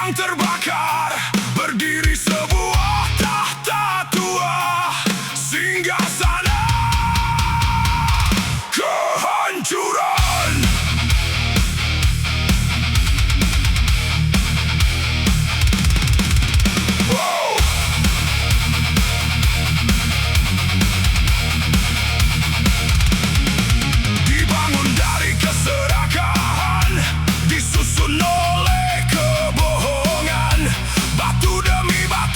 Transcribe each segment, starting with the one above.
yang terbakar, berdiri sebuah tahta tua, singgasana kehancuran. Wow. Dibangun dari keserakahan, disusun oleh kebohongan, batu demi batu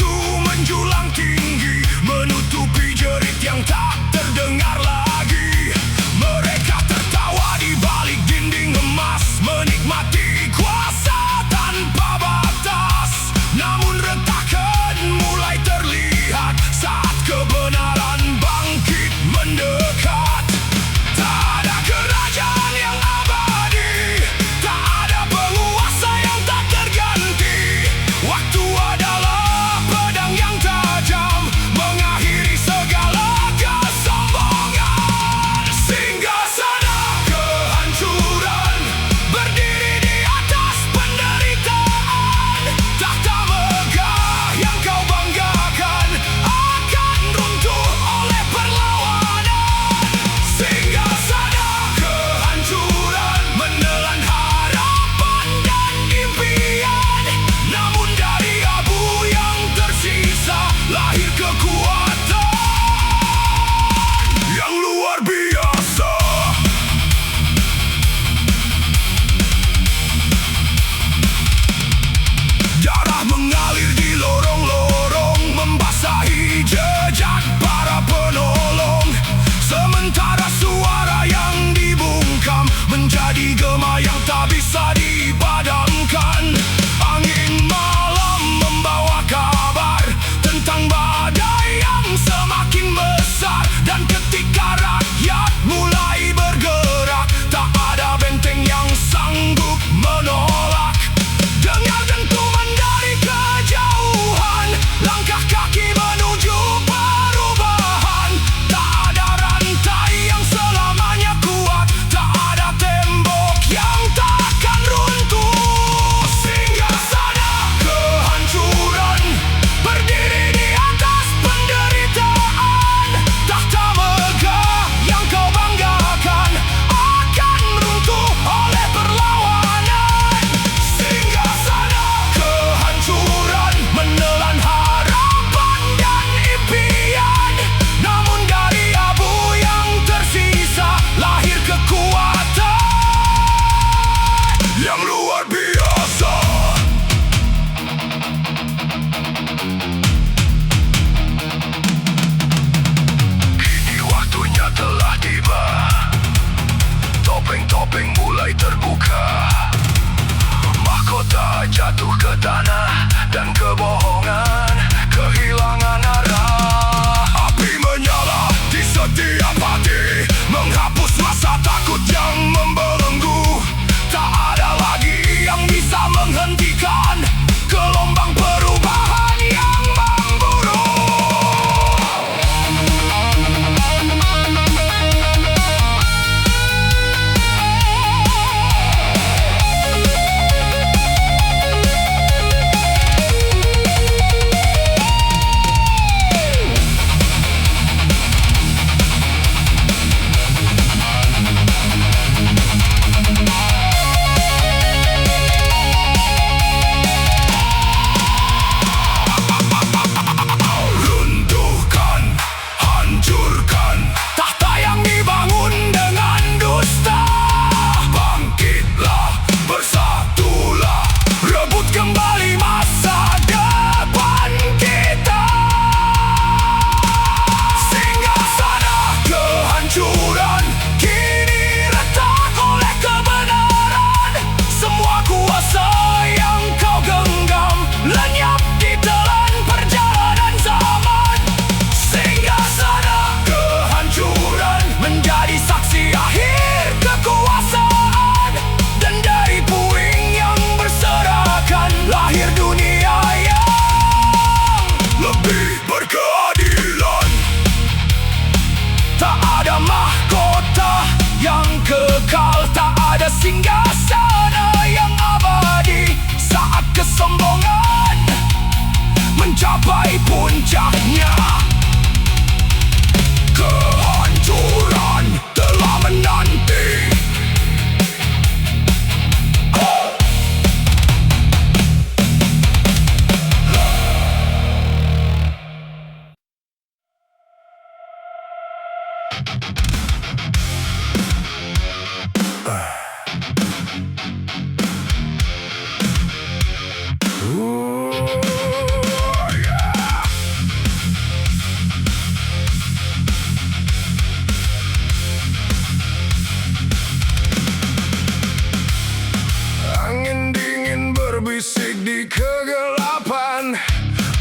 berbisik di kegelapan,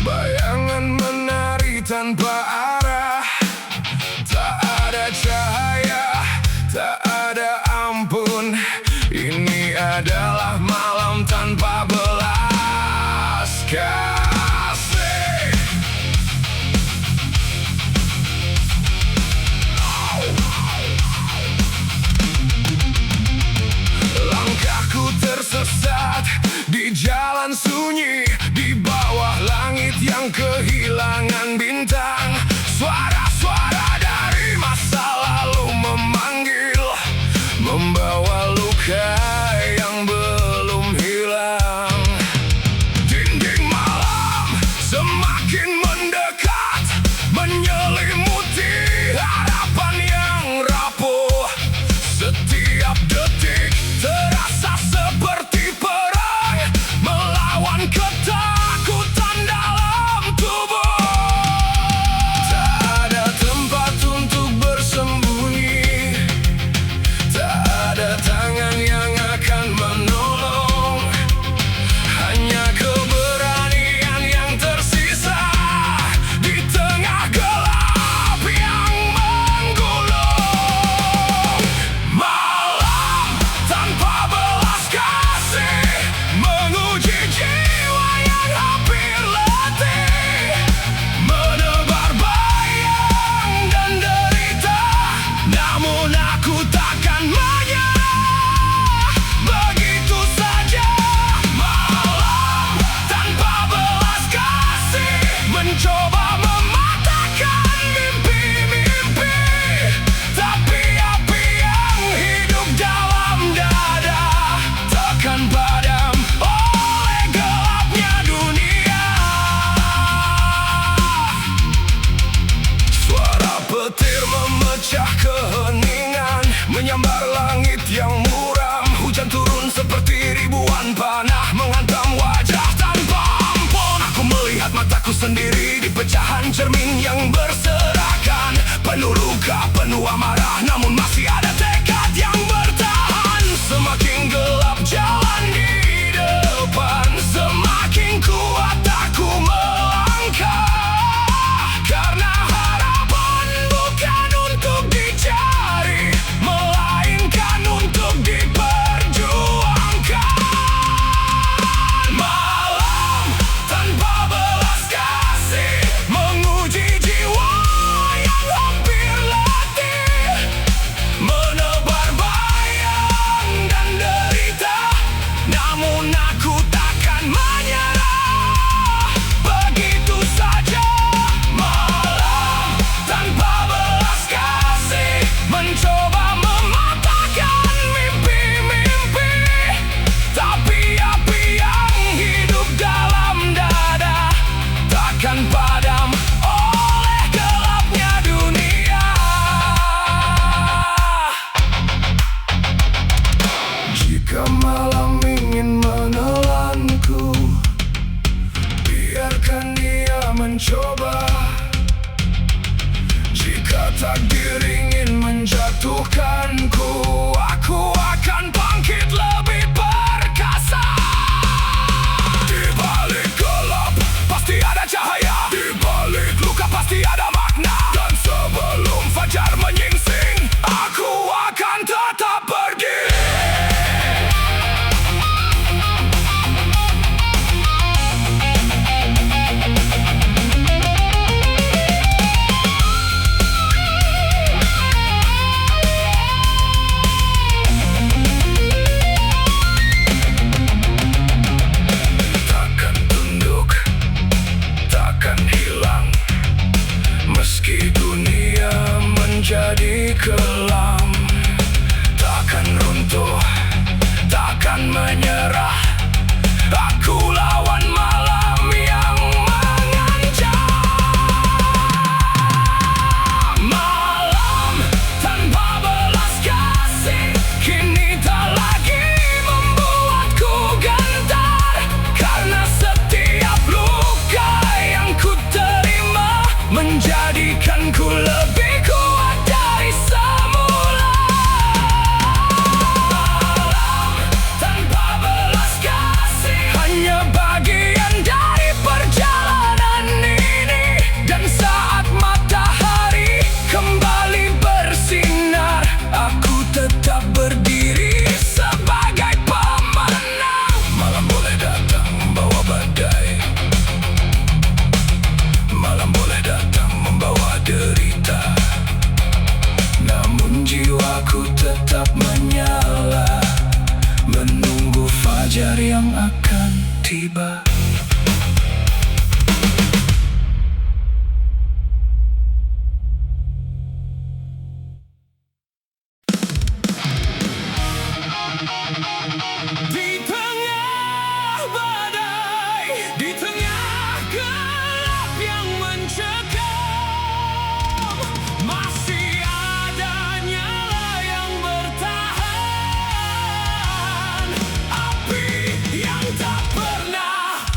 bayangan menari tanpa arah. Tak ada cahaya, tak ada ampun. Ini adalah malam tanpa belas kasih. Langkahku tersesat di jalan sunyi, di bawah langit yang kehilangan bintang. Suara-suara dari masa lalu memanggil, membawa luka yang belum hilang. Dinding malam semakin mendekat, menyelimuti harapan yang rapuh. Setiap detik terasa seperti perang, melawan ketakutan dalam tubuh. Tak ada tempat untuk bersembunyi, tak ada tangan yang akan menolong. Hanya keberanian yang tersisa di tengah gelap yang menggulung. Malam tanpa belas kasih menguji jiwa yang hampir letih, menebar bayang dan derita. Namun aku takkan menyerah begitu saja. Malam tanpa belas kasih mencoba mematahkan mimpi-mimpi, tapi api yang hidup dalam dada takkan padam oleh gelapnya dunia. Suara petir memecah keheningan, menyambar langit yang muram. Hujan turun seperti ribuan panah, menghantam wajah tanpa ampun. Aku melihat mataku sendiri di pecahan cermin yang berserakan, penuh luka, penuh amarah, namun masih ada tekad yang bertahan. Semakin gelap jalan di depan, semakin kuat aku melangkah. Karena harapan bukan untuk dicari, melainkan untuk diperjuangkan. Malam tanpa belas kasih menguji jiwa yang hampir letih, menebar bayang dan derita. Namun aku takkan menyerah begitu saja. Malam tanpa belas kasih mencoba mematahkan mimpi-mimpi, tapi api yang hidup dalam dada takkan padam oleh gelapnya dunia. Jika malam ingin menelanku, tiba. Di tengah badai, di tengah gelap yang mencekam, masih ada nyala yang bertahan. Api yang tak pernah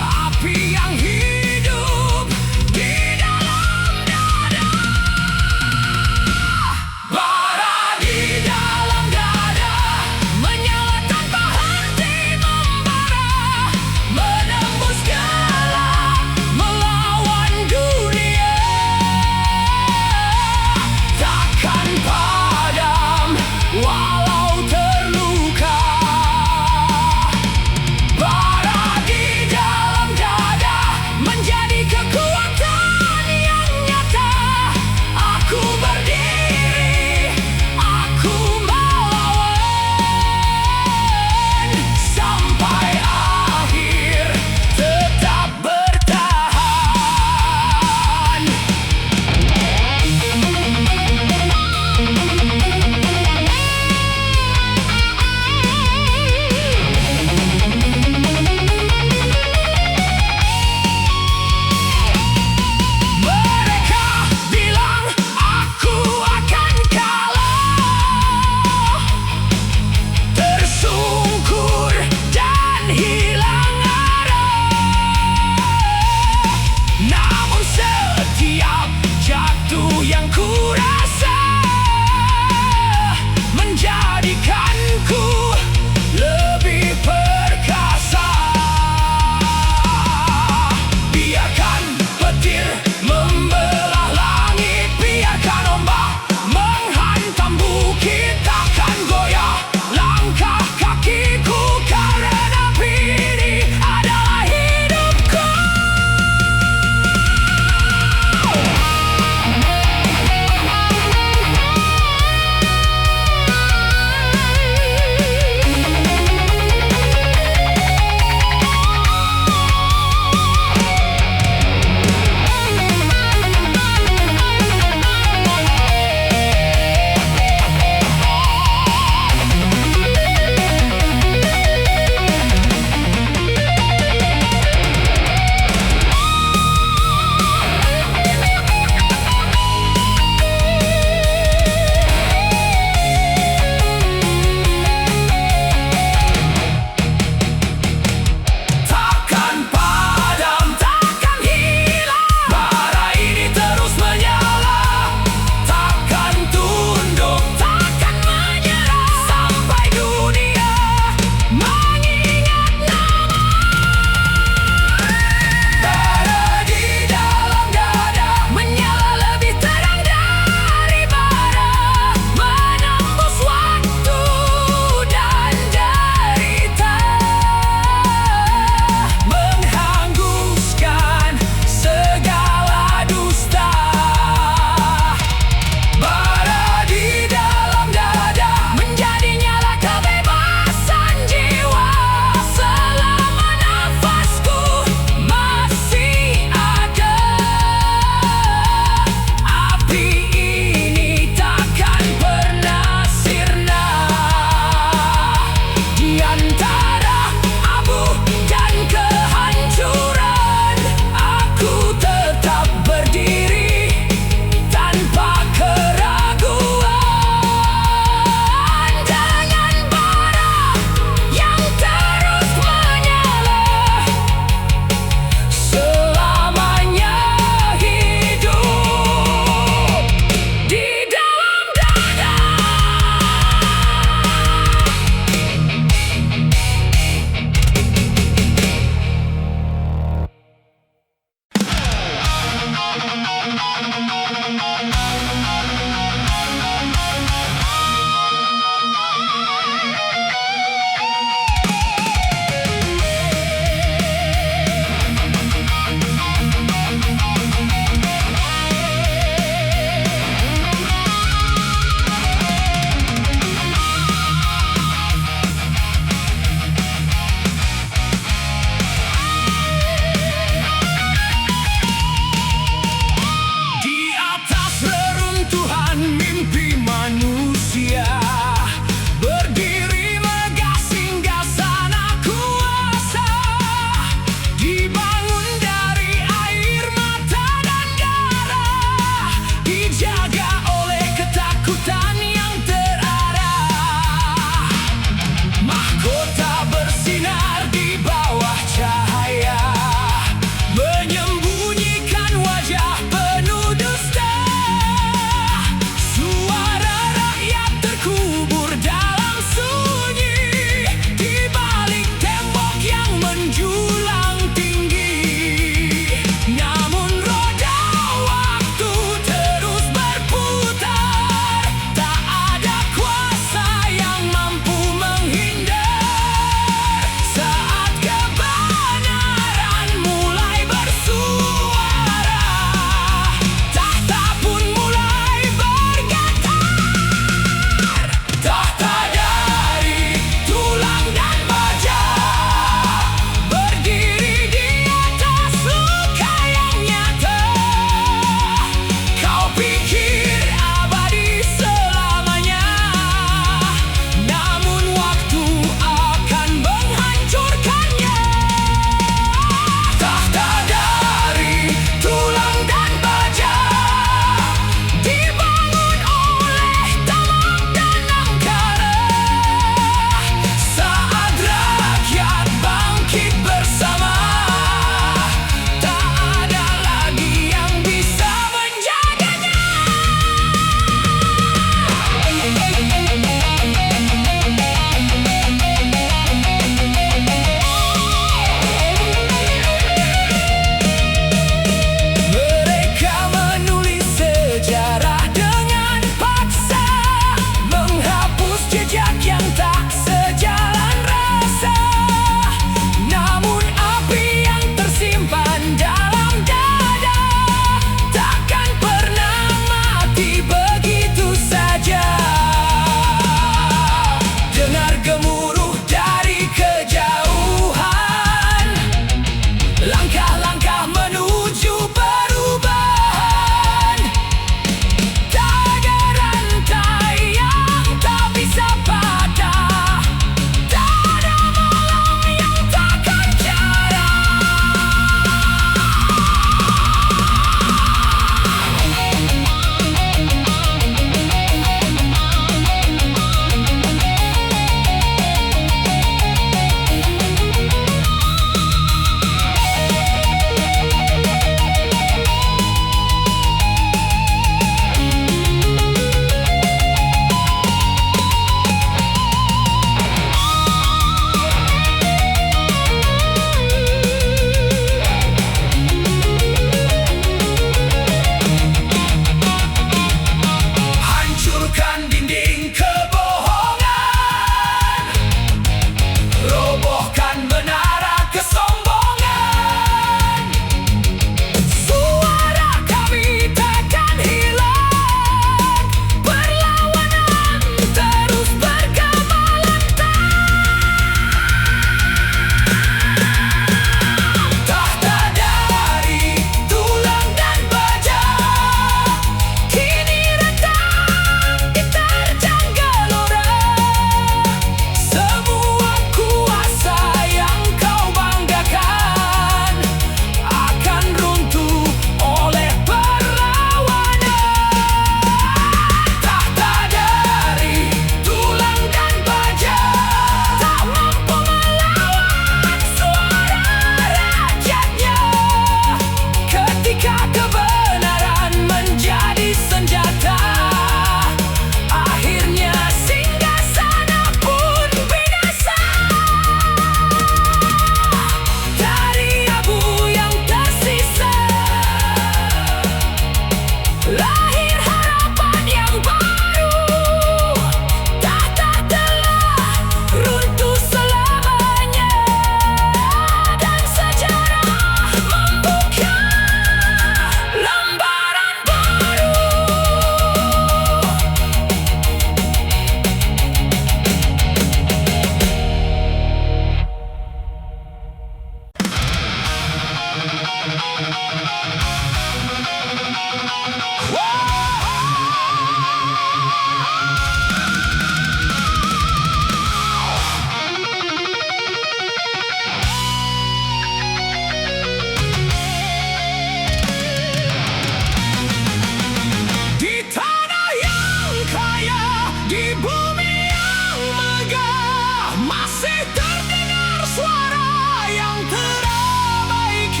bumi yang megah masih terdengar suara yang terabaikan.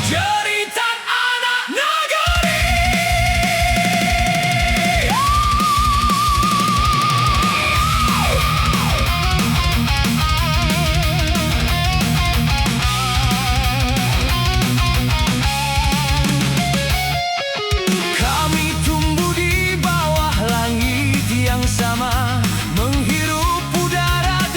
Jeritan anak negeri. Kami tumbuh di bawah langit yang sama, menghirup udara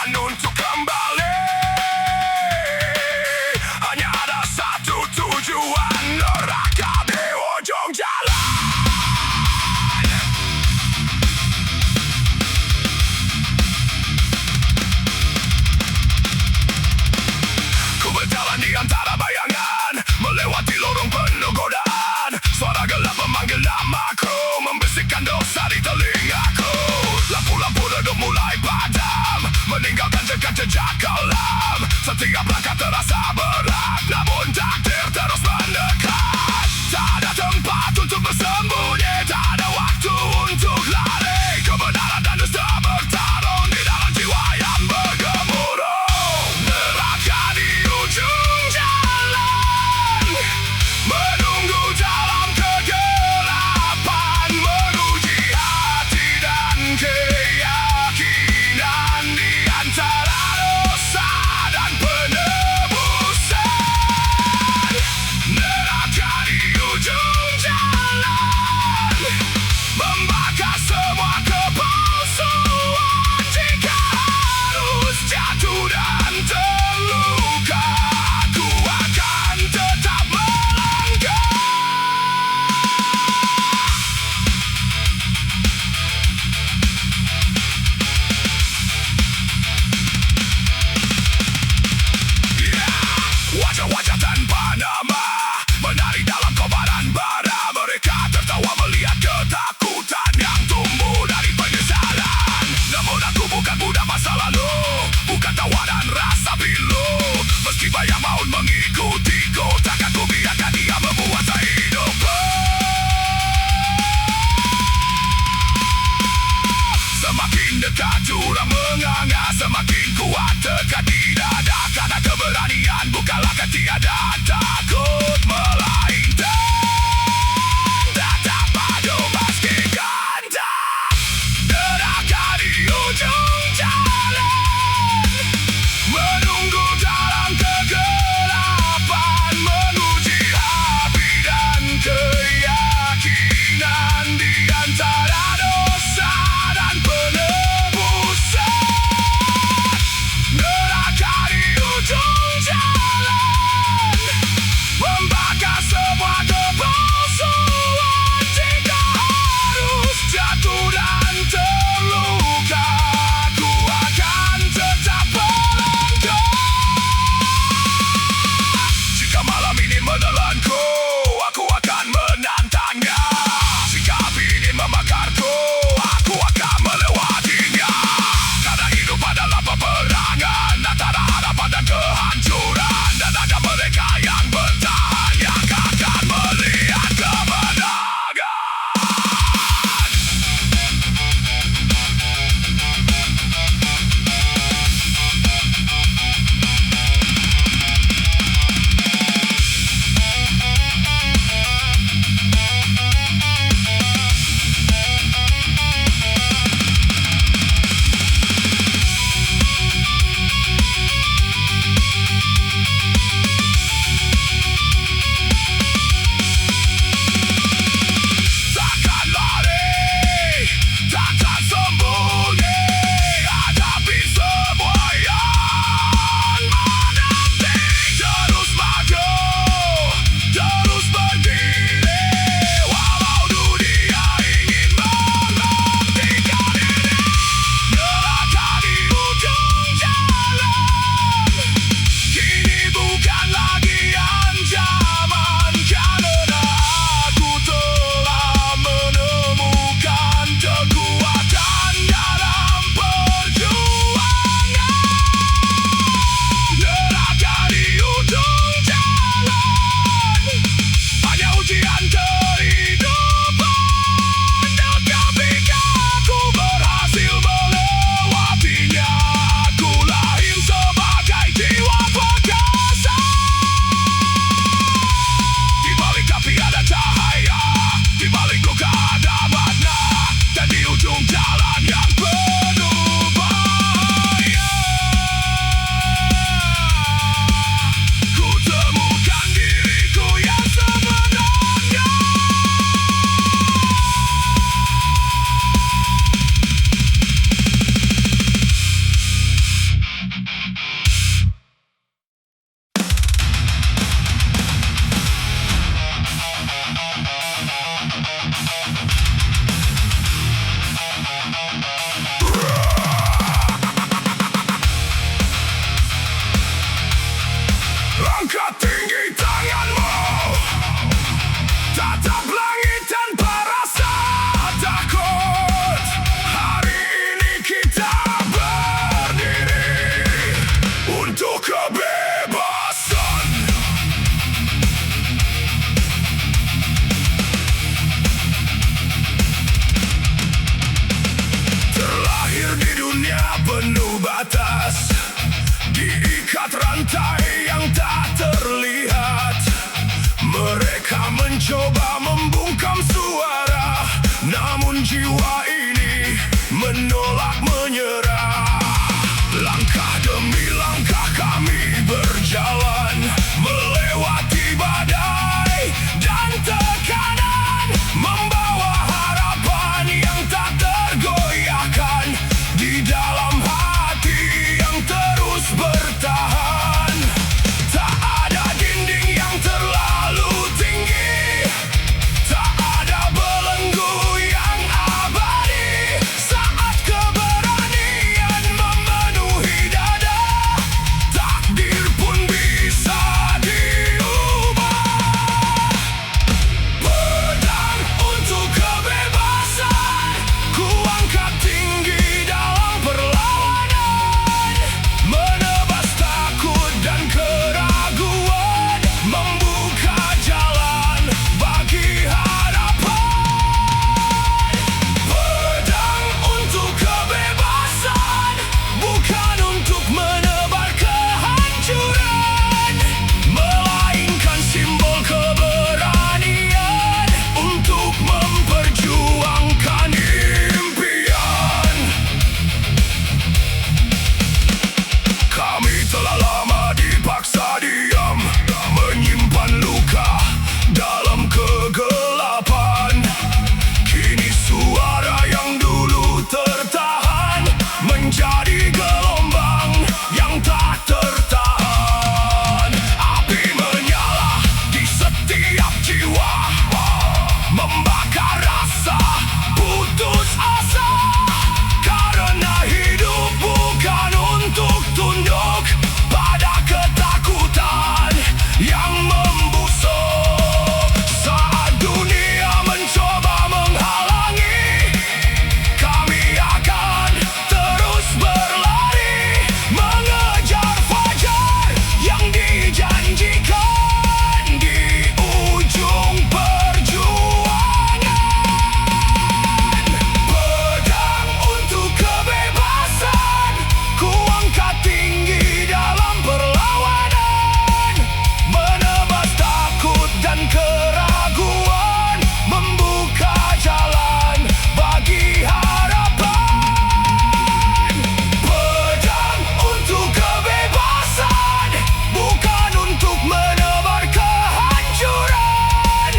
tujuan untuk kembali. Hanya ada satu tujuan, neraka di ujung jalan. Ku berjalan di antara bayangan, melewati lorong penuh godaan. Suara gelap memanggil namaku, membisikkan dosa di telingaku. Lampu-lampu redup mulai padam, meninggalkan jejak-jejak kelam. Setiap langkah terasa berat, namun takdir terus mendekat. Tak ada tempat untuk bersembunyi, tak ada waktu untuk lari. Kebenaran dan dusta bertarung di dalam jiwa yang bergemuruh. Neraka di ujung jalan, menunggu dalam kegelapan, menguji hati dan keyakinan di antara dosa dan penebusan. Neraka di ujung jalan, membakar semua kepalsuan. Jika harus jatuh dan terluka, aku akan tetap melangkah. Wajah-wajah tanpa nama menari dalam kobaran bara. Mereka tertawa melihat ketakutan yang tumbuh dari penyesalan. Namun aku bukan budak masa lalu, bukan tawanan rasa pilu. Meski banyak maut mengikutiku, takkan ku biarkan dia menguasai hidupku. Semakin dekat jurang menganga, semakin kuat tekad di dada. Karena keberanian bukanlah ketiadaan, takut melainkan tetap maju meski ganda. Neraka di ujung jalan, menunggu dalam kegelapan, menguji hati dan keyakinan di antara dosa dan penebusan. Neraka di ujung jalan, membakar semua kepalsuan. Jika harus jatuh dan terluka, aku akan tetap melangkah. Jika malam ini menelanku, aku akan menantangnya. Jika api ingin membakarku, aku akan melewatinya. Karena hidup adalah peperangan antara harapan dan kehancuran. Dan ada mereka yang bertahan, yang akan melihat kemenangan. Takkan lari, takkan sembunyi, hadapi semua yang menanti. Terus maju, terus berdiri, walau dunia ingin menghentikan ini. Neraka di ujung jalan, kini bukan lagi ancaman. Karena aku telah menemukan kekuatan dalam perjuangan. Neraka di ujung jalan, hanya ujian kehidupan. Tetapi aku berhasil melewatinya. Aku lahir sebagai jiwa perkasa. Di balik api ada cahaya, di balik luka ada makna, dan di ujung jalan yang penuh bahaya, ku temukan diriku yang sebenarnya. rantai yang tak terlihat. Mereka mencoba membungkam suara, namun jiwa ini menolak menyerah. Langkah demi langkah kami berjalan, melewati badai dan tekanan, membawa harapan yang tak tergoyahkan di dalam hati yang terus bertahan. Tak ada dinding yang terlalu tinggi, tak ada belenggu yang abadi. Saat keberanian memenuhi dada, takdir pun bisa diubah. Pedang untuk kebebasan ku angkat tinggi dalam perlawanan, menebas takut dan keraguan, membuka jalan bagi harapan. Pedang untuk kebebasan, bukan untuk menebar kehancuran, melainkan simbol keberanian untuk memperjuangkan impian. Kami telah lama dipaksa diam, menyimpan luka dalam kegelapan. Kini suara yang dulu tertahan menjadi gelombang yang tak tertahan. Api menyala di setiap jiwa, membakar rasa putus asa. Karena hidup bukan untuk tunduk pada ketakutan yang membusuk. Saat dunia mencoba menghalangi, kami akan terus berlari, mengejar fajar yang dijanjikan di ujung perjuangan. Pedang untuk kebebasan ku angkat tinggi dalam perlawanan, menebas takut dan keraguan, membuka jalan bagi harapan. Pedang untuk kebebasan, bukan untuk menebar kehancuran,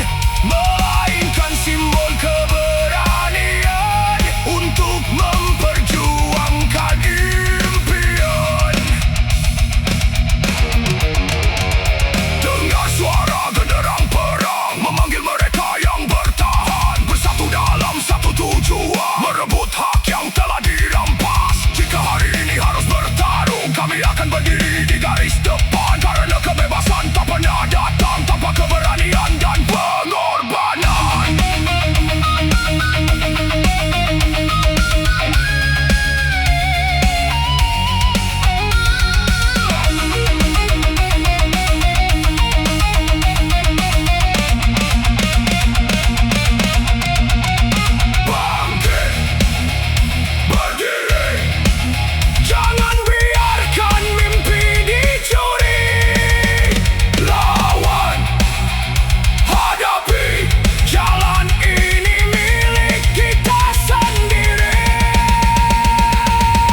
melainkan simbol keberanian untuk memperjuangkan impian. Dengar suara genderang perang memanggil mereka yang bertahan, bersatu dalam satu tujuan, merebut hak yang telah dirampas. Jika hari ini harus bertarung, kami akan berdiri di garis depan, karena kebebasan tak pernah datang tanpa keberanian dan pengorbanan. Bangkit, berdiri, jangan biarkan mimpi dicuri. Lawan, hadapi, jalan ini milik kita sendiri.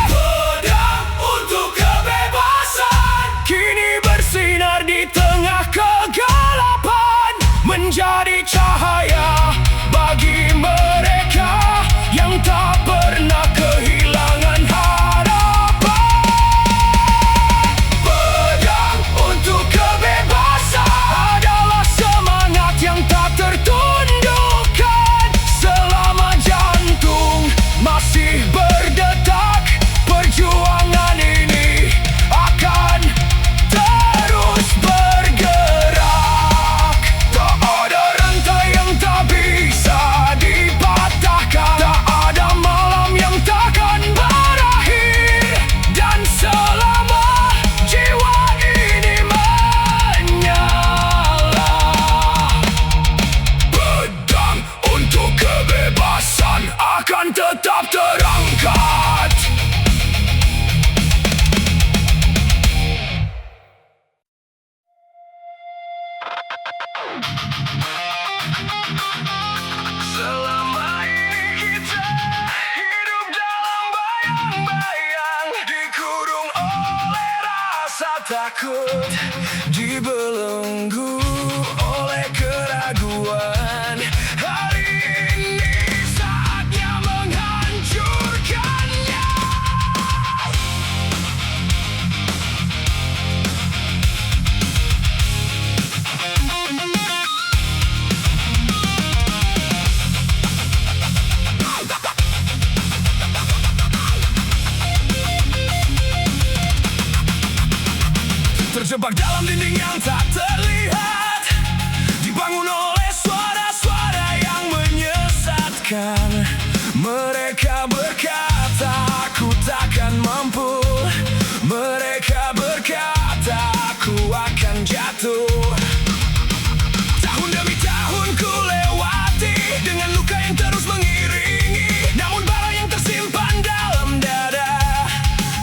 Pedang untuk kebebasan kini bersinar di tengah kegelapan, menjadi cahaya bagi mereka yang tak pernah kehilangan harapan. Pedang untuk kebebasan adalah semangat yang tak tertundukkan. Selama jantung masih berdetak, perjuangan ini akan terus bergerak. Tak ada rantai yang tak bisa dipatahkan, tak ada malam yang takkan berakhir, dan selama jiwa ini menyala, pedang untuk kebebasan akan tetap terangkat. takut dibelenggu oleh keraguan. Hari ini saatnya menghancurkannya. Terjebak dalam dinding yang tak terlihat, dibangun oleh suara-suara yang menyesatkan. Mereka berkata aku takkan mampu, mereka berkata aku akan jatuh. Tahun demi tahun ku lewati dengan luka yang terus mengiringi, namun bara yang tersimpan dalam dada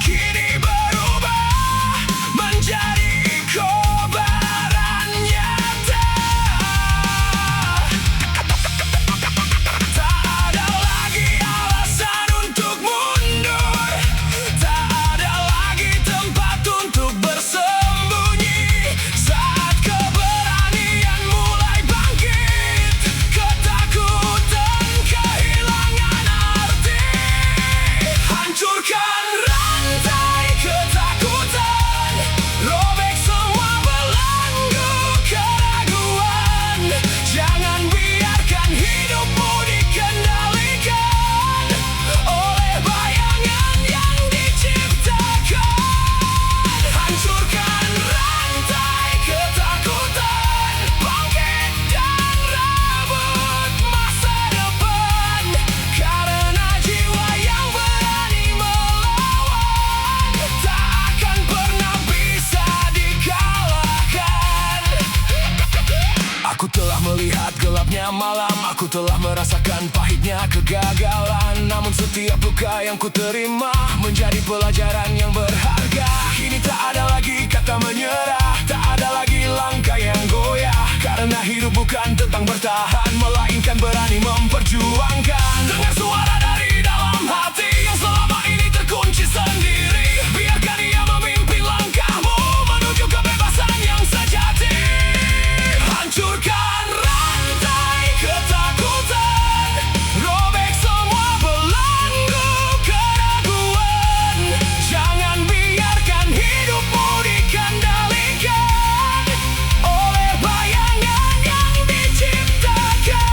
kini berubah menjadi kobaran nyata. Tak ada lagi alasan untuk mundur, tak ada lagi tempat untuk bersembunyi. Saat keberanian mulai bangkit, ketakutan kehilangan arti. Hancurkan rantai ketakutan, robek semua belenggu keraguan. Jangan biarkan hidupmu dikendalikan oleh bayangan yang diciptakan. Hancurkan rantai ketakutan, bangkit dan rebut masa depan. Karena jiwa yang berani melawan tak akan pernah bisa dikalahkan. Aku telah melihat gelapnya malam, aku telah merasakan pahitnya kegagalan. Namun setiap luka yang ku terima menjadi pelajaran yang berharga. Kini tak ada lagi kata menyerah, tak ada lagi langkah yang goyah. Karena hidup bukan tentang bertahan, melainkan berani memperjuangkan. Dengar suara dari dalam hati yang selama ini terkunci sendiri. Biarkan ia memimpin langkahmu menuju kebebasan yang sejati. Hancurkan rantai ketakutan, robek semua belenggu keraguan. Jangan biarkan hidupmu dikendalikan oleh bayangan yang diciptakan.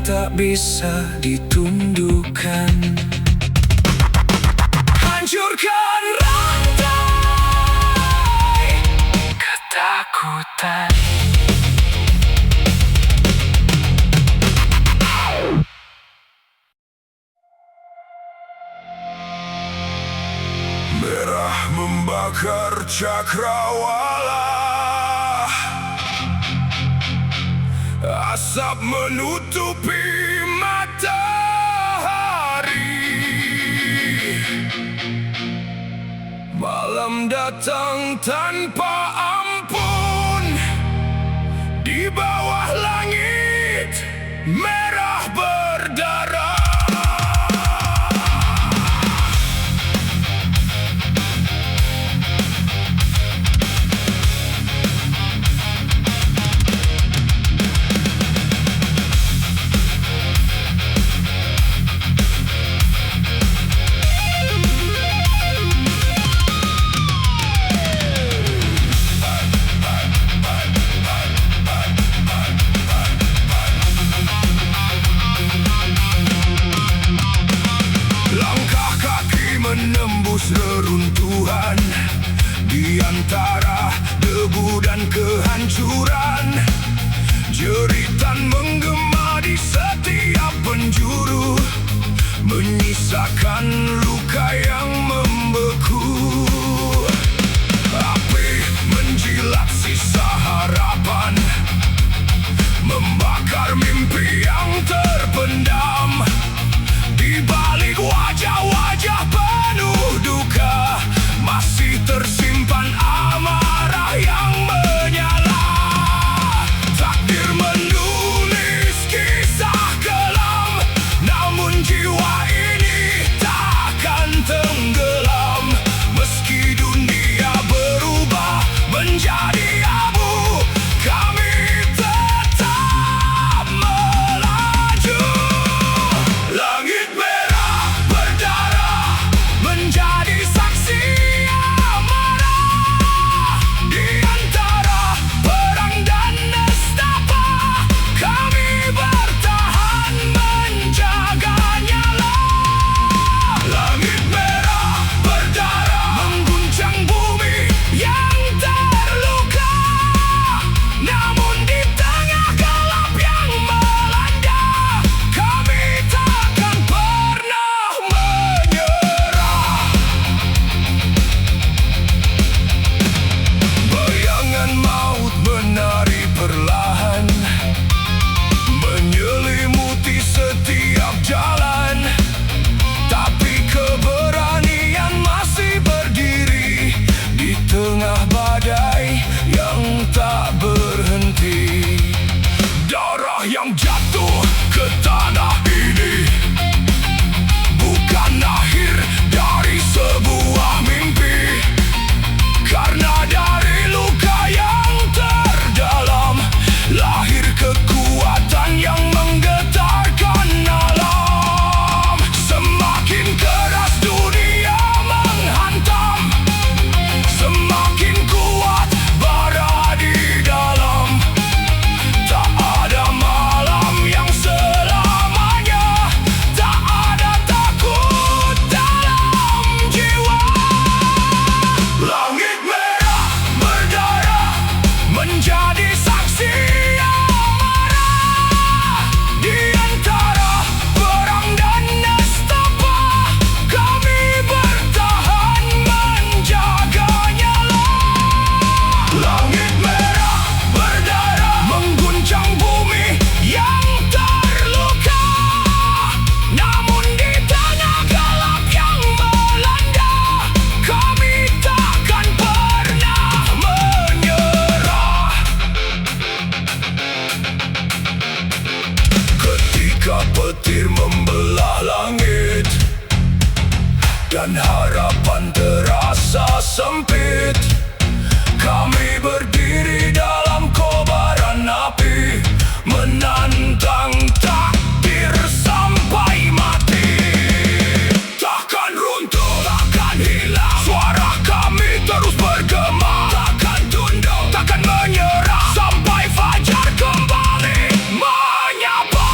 tak bisa ditundukkan. Hancurkan rantai ketakutan. Merah membakar cakrawala, asap menutupi matahari. Malam datang tanpa ampun di bawah langit merah berdarah. Menembus reruntuhan di antara debu dan kehancuran. Jeritan menggema di setiap penjuru, menyisakan luka yang membeku. Api menjilat sisa harapan, membakar mimpi yang terpendam. Di balik wajah-wajah penuh duka, masih tersimpan amarah yang menyala. Takdir menulis kisah kelam, namun jiwa ini takkan tenggelam. Meski dunia berubah menjadi abu, kami tetap melaju. Langit merah berdarah menjadi saksi amarah. Di antara perang dan nestapa, kami bertahan menjaga nyala. Langit merah berdarah mengguncang bumi yang terluka, namun di tengah gelap yang melanda, kami takkan pernah menyerah. Bayangan maut menari perlahan, menyelimuti setiap jalan. Tapi keberanian masih berdiri di tengah badai yang tak berhenti. Darah yang jatuh ke tanah ini bukan akhir dari sebuah mimpi, karena dari luka yang terdalam lahir kekuatan yang menggetarkan alam. Semakin keras dunia menghantam, semakin kuat bara di dalam. Tak ada malam yang selamanya, tak ada takut dalam jiwa. Langit merah berdarah menjadi saksi amarah. Di antara perang dan nestapa, kami bertahan menjaga nyala. Langit merah berdarah mengguncang bumi yang terluka, namun di tengah gelap yang melanda, kami takkan pernah menyerah. Ketika petir membelah langit dan harapan terasa sempit, kami berdiri dalam kobaran api, menantang takdir sampai mati. Takkan runtuh, takkan hilang, suara kami terus bergema. Takkan tunduk, takkan menyerah, sampai fajar kembali menyapa.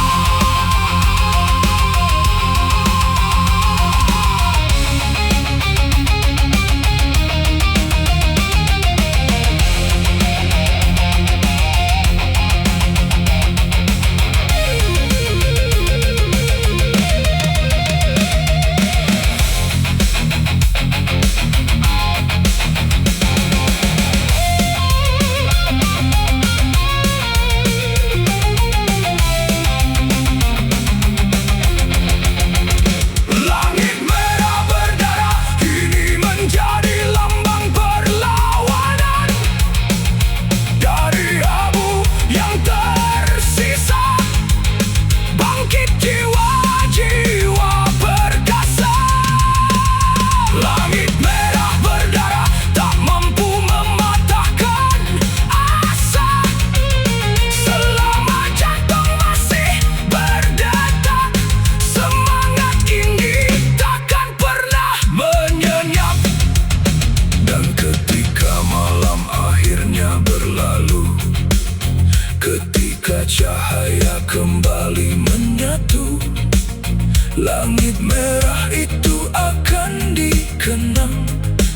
Langit merah itu akan dikenang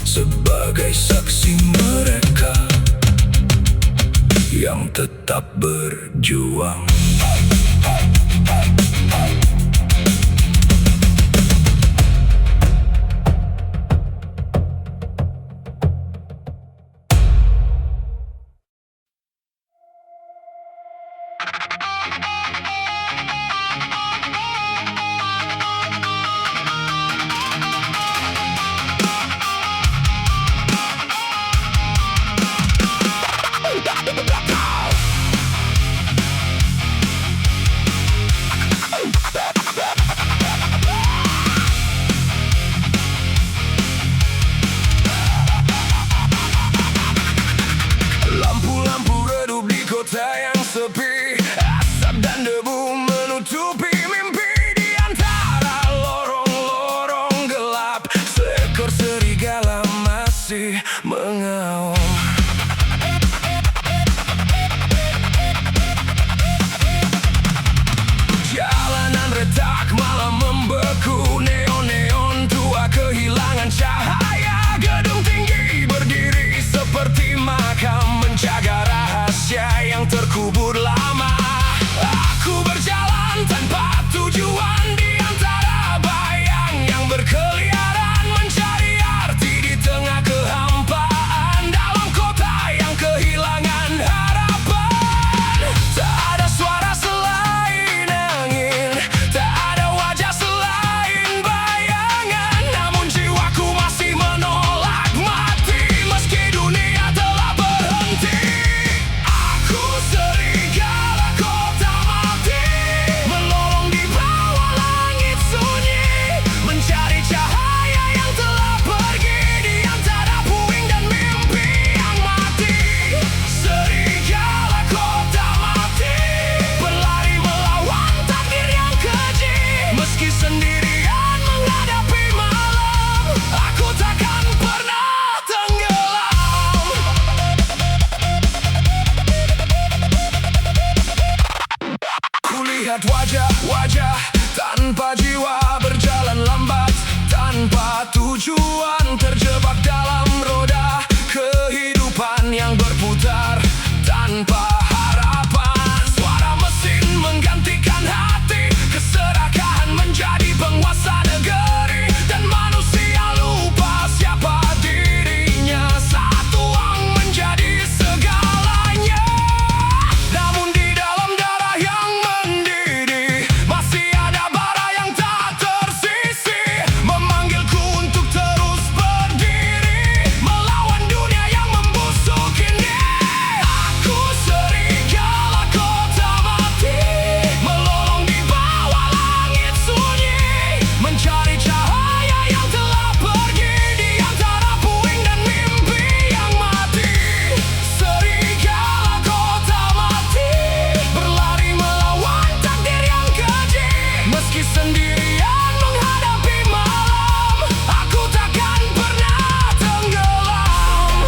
sebagai saksi mereka yang tetap berjuang. Lampu-lampu redup di kota yang sepi, asap dan debu menutupi mimpi. Di antara lorong-lorong gelap, seekor serigala masih mengaum. Jalanan retak malam membeku, neon-neon tua kehilangan cahaya. Gedung tinggi berdiri seperti makam, menjaga rahasia yang terkubur lama. Aku berjalan tanpa tujuan di antara bayang yang berkeliaran, mencari arti di tengah kehampaan, dalam kota yang kehilangan harapan. Tak ada suara selain angin, tak ada wajah selain bayangan, namun jiwaku masih menolak mati meski dunia telah berhenti. Aku serigala kota mati, melolong di bawah langit sunyi, mencari cahaya yang telah pergi di antara puing dan mimpi yang mati. Serigala kota mati, berlari melawan takdir yang keji, meski sendirian menghadapi malam, aku takkan pernah tenggelam. Kulihat wajah-wajah tanpa jiwa, berjalan lambat tanpa tujuan, terjebak dalam roda kehidupan yang berputar tanpa harapan. Suara mesin menggantikan hati, keserakahan menjadi penguasa negeri, dan manusia lupa siapa dirinya saat uang menjadi segalanya. Namun di dalam darah yang mendidih masih ada bara yang tak tersisi, memanggilku untuk terus berdiri, melawan dunia yang membusuk ini. Aku serigala kota mati, melolong di bawah langit sunyi, mencari cahaya yang telah pergi di antara puing dan mimpi yang mati. Serigala kota mati, berlari melawan takdir yang keji, meski sendirian menghadapi malam, aku takkan pernah tenggelam.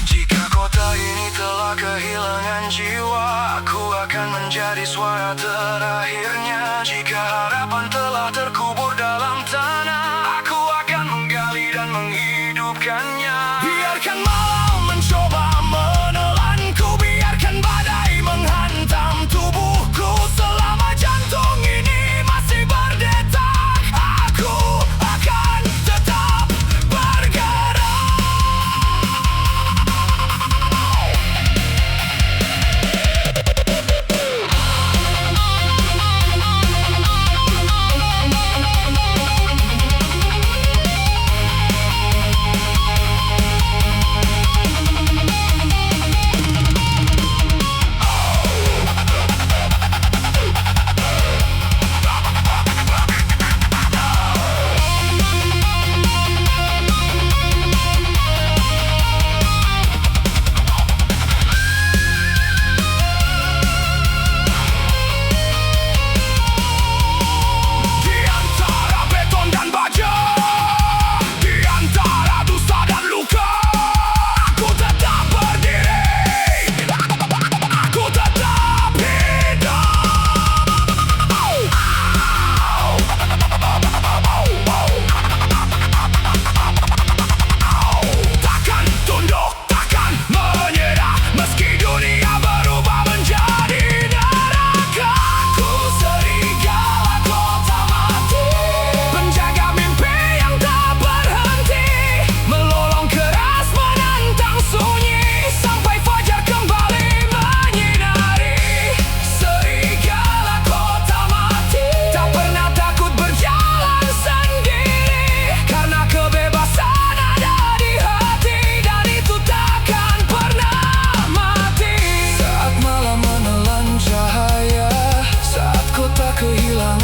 Jika kota ini telah kehilangan jiwa, aku akan menjadi suara terakhirnya. Jika harapan telah terkubur dalam tanah, aku akan menggali dan menghidupkannya. Biarkan malam mencoba menelanku, biarkan badai menghantam tubuhku, selama jantung ini masih berdetak, aku akan tetap bergerak.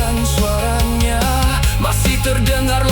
dan suaranya masih terdengar